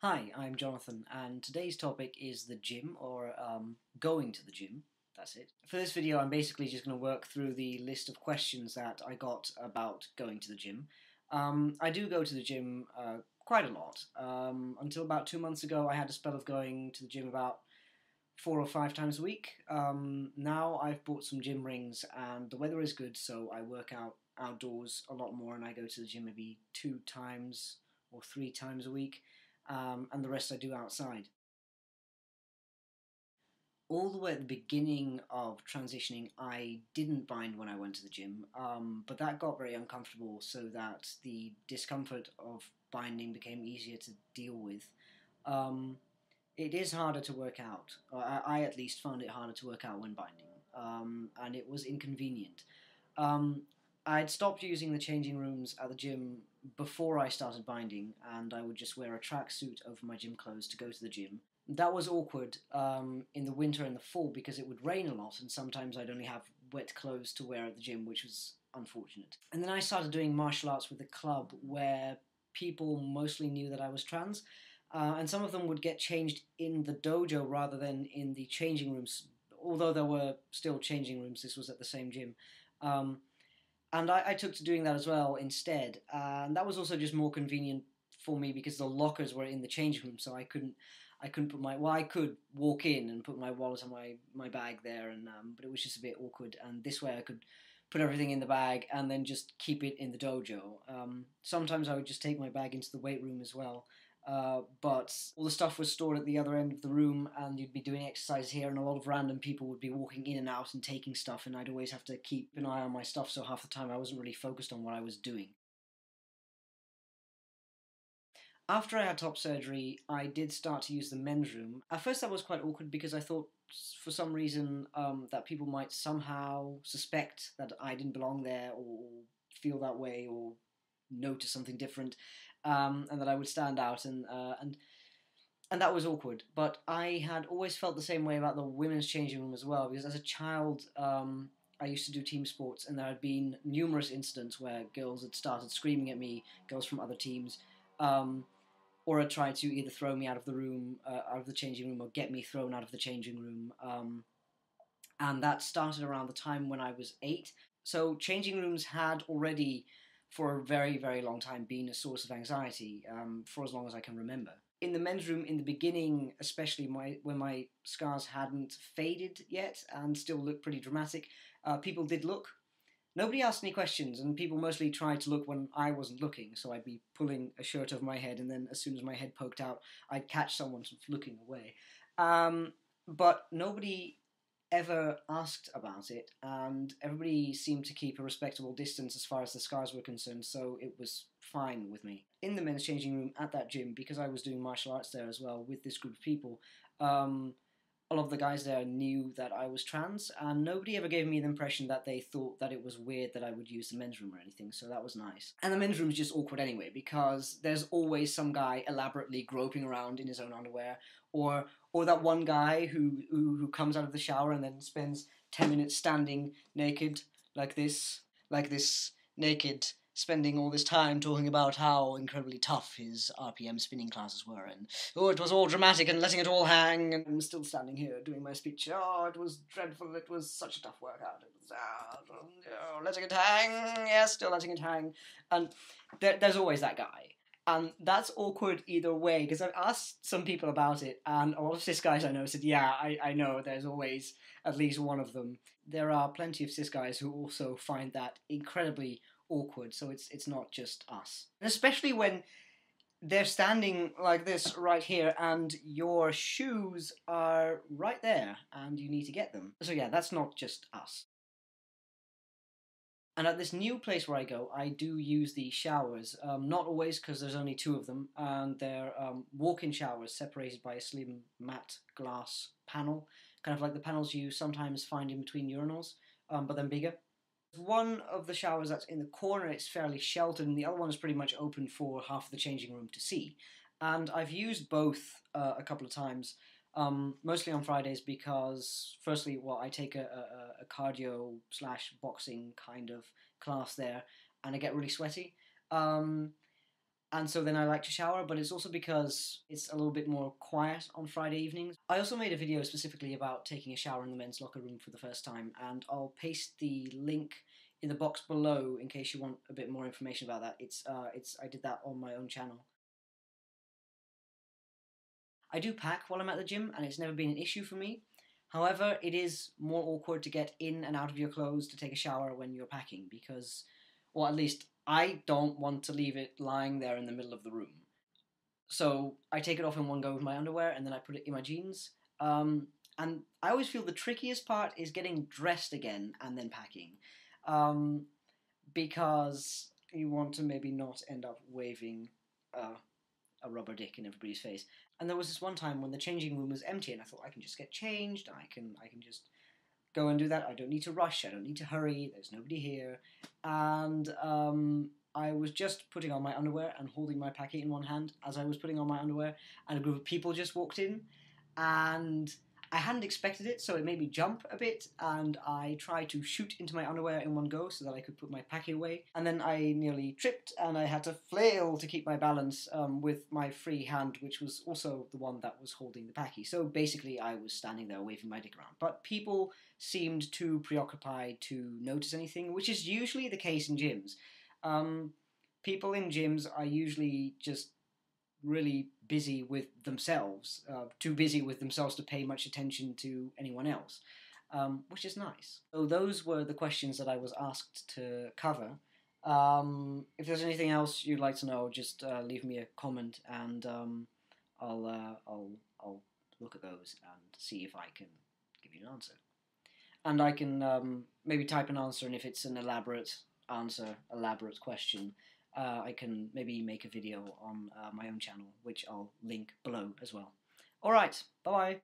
Hi, I'm Jonathan, and today's topic is the gym, or going to the gym. That's it. For this video, I'm basically just going to work through the list of questions that I got about going to the gym. I do go to the gym quite a lot. Until about 2 months ago, I had a spell of going to the gym about 4 or 5 times a week. Now I've bought some gym rings, and the weather is good, so I work out outdoors a lot more, and I go to the gym maybe 2 times or 3 times a week. And the rest I do outside. All the way at the beginning of transitioning, I didn't bind when I went to the gym, but that got very uncomfortable, so that the discomfort of binding became easier to deal with. It is harder to work out. I at least found it harder to work out when binding, and it was inconvenient. Um, I'd stopped using the changing rooms at the gym before I started binding, and I would just wear a tracksuit over my gym clothes to go to the gym. That was awkward in the winter and the fall because it would rain a lot, and sometimes I'd only have wet clothes to wear at the gym, which was unfortunate. And then I started doing martial arts with a club where people mostly knew that I was trans, and some of them would get changed in the dojo rather than in the changing rooms. Although there were still changing rooms, this was at the same gym. Um, and I took to doing that as well instead. And that was also just more convenient for me because the lockers were in the changing room, so I couldn't put I could walk in and put my wallet and my bag there, and but it was just a bit awkward. And this way I could put everything in the bag and then just keep it in the dojo. Sometimes I would just take my bag into the weight room as well. But all the stuff was stored at the other end of the room, and you'd be doing exercise here, and a lot of random people would be walking in and out and taking stuff, and I'd always have to keep an eye on my stuff, so half the time I wasn't really focused on what I was doing. After I had top surgery, I did start to use the men's room. At first that was quite awkward because I thought for some reason that people might somehow suspect that I didn't belong there, or feel that way, or notice something different, and that I would stand out, and that was awkward. But I had always felt the same way about the women's changing room as well, because as a child, I used to do team sports, and there had been numerous incidents where girls had started screaming at me, girls from other teams, or had tried to either throw me out of the room, out of the changing room, or get me thrown out of the changing room. And that started around the time when I was 8. So changing rooms had already, for a very, very long time, been a source of anxiety, for as long as I can remember. In the men's room, in the beginning, especially when my scars hadn't faded yet and still looked pretty dramatic, people did look. Nobody asked any questions, and people mostly tried to look when I wasn't looking, so I'd be pulling a shirt over my head, and then as soon as my head poked out, I'd catch someone looking away. But nobody ever asked about it, and everybody seemed to keep a respectable distance as far as the scars were concerned, so it was fine with me. In the men's changing room at that gym, because I was doing martial arts there as well with this group of people, a lot of the guys there knew that I was trans, and nobody ever gave me the impression that they thought that it was weird that I would use the men's room or anything, so that was nice. And the men's room is just awkward anyway, because there's always some guy elaborately groping around in his own underwear, or that one guy who comes out of the shower and then spends 10 minutes standing naked, like this, naked, spending all this time talking about how incredibly tough his RPM spinning classes were, and oh, it was all dramatic and letting it all hang, and I'm still standing here doing my speech. Oh, it was dreadful, it was such a tough workout, it was, letting it hang, yes, still letting it hang, and there's always that guy. And that's awkward either way, because I've asked some people about it, and a lot of cis guys I know said, yeah, I know, there's always at least one of them. There are plenty of cis guys who also find that incredibly awkward, so it's not just us. And especially when they're standing like this right here, and your shoes are right there, and you need to get them. So yeah, that's not just us. And at this new place where I go, I do use the showers. Not always, because there's only 2 of them, and they're walk-in showers separated by a slim matte glass panel, kind of like the panels you sometimes find in between urinals, but then bigger. One of the showers that's in the corner, it's fairly sheltered, and the other one is pretty much open for half of the changing room to see. And I've used both a couple of times, mostly on Fridays because, firstly, well, I take a cardio / boxing kind of class there, and I get really sweaty. And so then I like to shower, but it's also because it's a little bit more quiet on Friday evenings. I also made a video specifically about taking a shower in the men's locker room for the first time, and I'll paste the link in the box below in case you want a bit more information about that. I did that on my own channel. I do pack while I'm at the gym, and it's never been an issue for me. However, it is more awkward to get in and out of your clothes to take a shower when you're packing because, or at least I don't want to leave it lying there in the middle of the room. So I take it off in one go with my underwear, and then I put it in my jeans. And I always feel the trickiest part is getting dressed again and then packing, um, because you want to maybe not end up waving a rubber dick in everybody's face. And there was this one time when the changing room was empty, and I thought I can just get changed. I can just go and do that. I don't need to rush. I don't need to hurry. There's nobody here. And I was just putting on my underwear and holding my packet in one hand as I was putting on my underwear, and a group of people just walked in, and I hadn't expected it, so it made me jump a bit, and I tried to shoot into my underwear in one go so that I could put my packet away, and then I nearly tripped, and I had to flail to keep my balance with my free hand, which was also the one that was holding the packy. So basically I was standing there waving my dick around, but people seemed too preoccupied to notice anything, which is usually the case in gyms. People in gyms are usually just really busy with themselves, too busy with themselves to pay much attention to anyone else, which is nice. So those were the questions that I was asked to cover. If there's anything else you'd like to know, just leave me a comment, and I'll look at those and see if I can give you an answer. And I can maybe type an answer, and if it's an elaborate answer, elaborate question, I can maybe make a video on my own channel, which I'll link below as well. Alright, bye-bye!